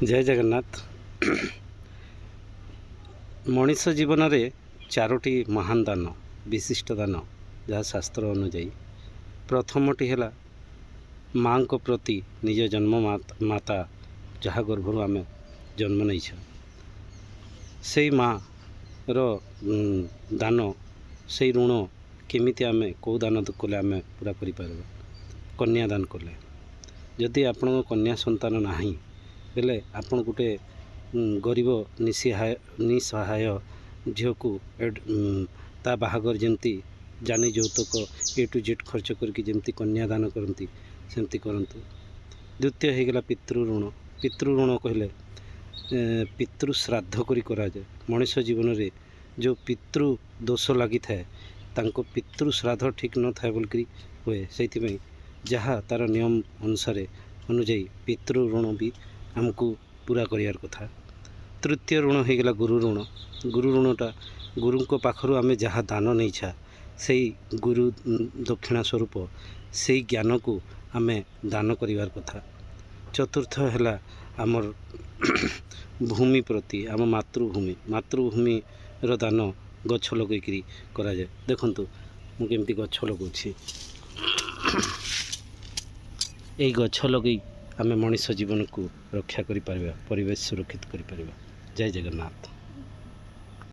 जय जगन्नाथ। मनीष जीवन में चारोटी महान दान विशिष्ट दान जहाँ शास्त्र अनुजाई प्रथमटी है माँ को प्रति निज जन्म माता जहाँ गर्भर आम जन्म नहीं से माँ रो दान से ऋण केमिति आम कौ दान कले आम पूरा कर कन्या दान कले जदि आपण कन्या संतान नाही बेले आपण गोटे गरीब निसहाय झील को ता बाहागर जमती जानी जौतक ए टू जेड खर्च करके जमती कन्यादान करती सेमती करंतु। द्वितीय होगला पितृऋण। पितृऋण कहले पितृ श्राद्ध करी करा जाए। मनुष्य जीवन में जो पितृ दोष लगी थाए तांको पितृ श्राद्ध ठीक न थाए बोलकरी हुए से जहाँ तार नियम अनुजाई पितृऋण भी आमको पूरा करियार कथा। तृतीय ऋण होगला गुरु ऋण। गुरु ऋणटा गुरु को पाखरु आमे जहाँ दान नहीं छा से गुरु दक्षिणा स्वरूप से ज्ञान को आमे दान करिवार कथा। चतुर्थ है आमर भूमि प्रति आम मातृभूमि रो दान गछ लगेकरी करा जाए। देखंतु मु केमती गछ लगाउछि এই गछ लगे आम मनीष जीवन को रक्षा करिपारिबा, परिवेश सुरक्षित करिपारिबा। जय जगन्नाथ।